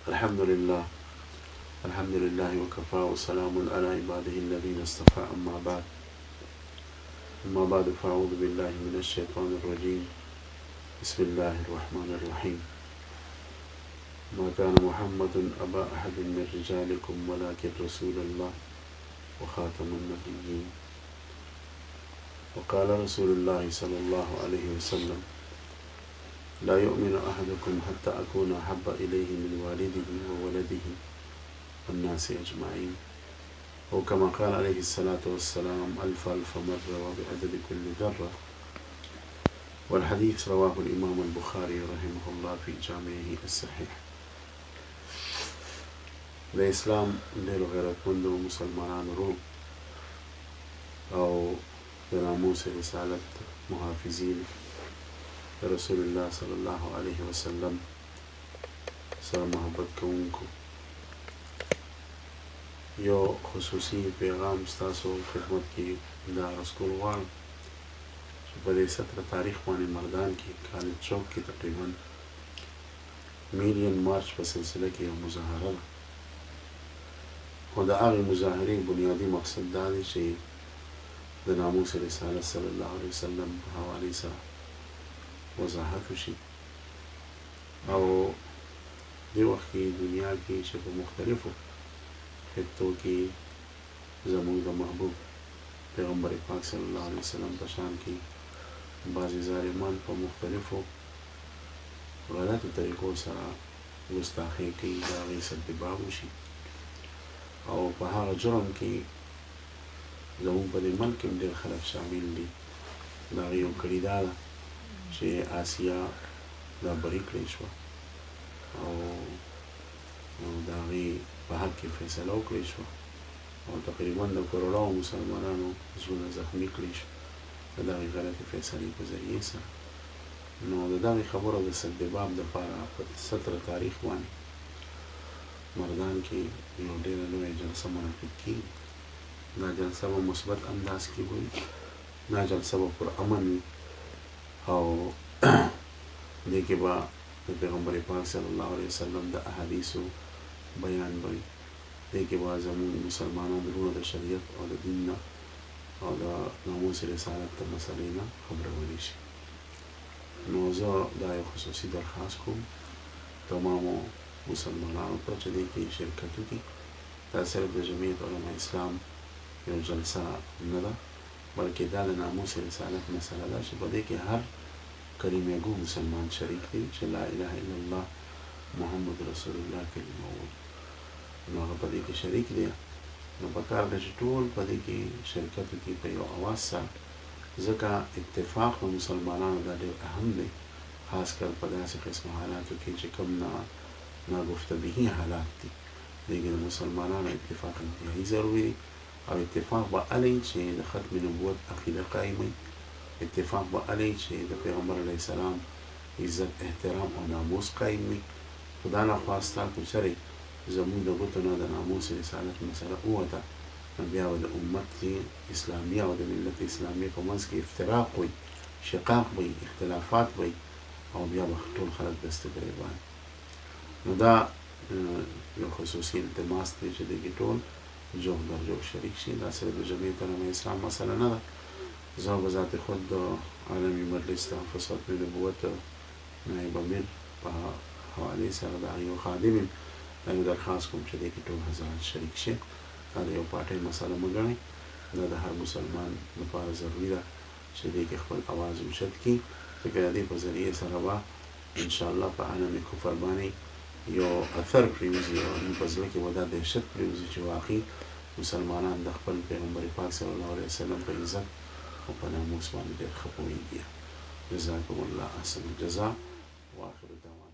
الحمد لله وكفى وسلام على عباده الذين اصطفى أما بعد فأعوذ بالله من الشيطان الرجيم. بسم الله الرحمن الرحيم. ما كان محمد أبا أحد من رجالكم ولكن رسول الله وخاتم النبيين. وقال رسول الله صلى الله عليه وسلم: لا يؤمن أحدكم حتى أكون أحب إليه من والده وولده والناس أجمعين، أو كما قال عليه الصلاة والسلام: ألف مرة وبعدد كل ذرة. والحديث رواه الإمام البخاري رحمه الله في جامعه الصحيح. د اسلام ډېرو غیرتمندو مسلمانانو روح او د ناموس رسالت محافظین رسول الله صلی الله علیه وسلم سره محبت کوونکو یو خصوصي پیغام ستاسو خدمت کې دا رسول غواړم چې په دې 17 تاریخ باندې مردان کې کالج چوک کې تقریبا میلیون مارچ په سلسله کې یو مظاهره ده، خو د هغې مظاهرې بنیادي مقصد دا دی چې د ناموس رسالت صلی الله علیه وسلم په حوالې سره وضاحت وشي او دې وخت کې دنیا کې چې په مختلفو خطو کې زموږ د محبوب پیغمبر پاک صلی الله علیه وسلم په شان کې بعضې ظالمان په مختلفو غلطو طریقو سره ګستاخي کوي، د هغې سدباب وشي او په هغه جرم کې زموږ په دې ملک کې هم ډېر خلک شامل دي. د هغې یو کړي دا ده چې آسیا دا بري کړې شوه او د هغې په حق کې فیصله وکړې شوه او تقریبا د کروڑاو مسلمانانو زړونه زخمي کړي شو د دغې غلطې فیصلې په ذریعې سره. نو د دغې خبرو د سدباب دپاره په 17 تاریخ باندې مردان کې یو ډېره لویه جلسه منعقد کېږي. دا جلسه به مثبت انداز کې وي، دا جلسه به پرامن وي او دې کې به د پیغمبر پاک صلی الله علیه وسلم د احادیثو بیان به وي، دې کې به زموږ مسلمانانو وروڼه د شریعت او د دین نه او د ناموس رسالت د مسلې نه خبرولی شي. نو زه دا یو خصوصي درخواست کوم تمامو مسلمانانو ته چې دې کې شرکت وکړي. دا صرف د جمعیت علما اسلام یو جلسه نه ده، بلکې دا د ناموس رسالت مسله ده چې په دې کې هر کلمه ګو مسلمان شریک دی چې لا اله الا الله محمد رسول الله کلمه وایي، نو هغه په دې کې شریک دی. نو پکار ده چې ټول په دې کې شرکت وکړي په یو اواز سره، ځکه اتفاق د مسلمانانو دا ډېر اهم دی، خاص کر په داسې قسم حالاتو کې چې کوم ناگفته بهي حالات دي. دې کې د مسلمانانو اتفاق انتهایی ضروري دی او اتفاق به هلئ چې د ختم نبوت عقیده قایم وي، اتفاق به هلئ چې د پیغمبر علیه السلام عزت احترام او ناموس قایم وي. خدا نخواسته که چېرې زموږ د ګوتو نه د ناموس رسالت مسله ووته، نو بیا به د امت اسلامیه او د ملت اسلامیه په منځ کې افتراق وي، شقاق وي، اختلافات وي او بیا به ټول خلک دسته ګریبان. نو دا یو خصوصي التماس دی چې دې ټول جوړ در جوړ شریک شي. دا صرف د جمعیت علما اسلام مسله نه ده. زه به ذات خود د عالمي مجلس تحفظ ختم نبوت نایب امیر په حوالې سره د هغې یو خادم یم، دا یو درخواست کوم چې دې کې ټول حضرات شریک شي. دا د یو پارټۍ مسله مه ګڼئ، دا د هر مسلمان لپاره ضروري ده چې دې کې خپل اواز اوچت کړي، ځکه د دې په ذریعې سره به انشاءالله په عالم کفر باندې یو اثر پرېوځي او په زړه کې به دا دهشت پرېوځي چې واقعي مسلمانان د خپل پیغمبر پاک صلی الله علیه وسلم په عزت او په ناموس باندې ډېر ښه پوهېږي. جزاکم الله احسن الجزا واخر دعوانا.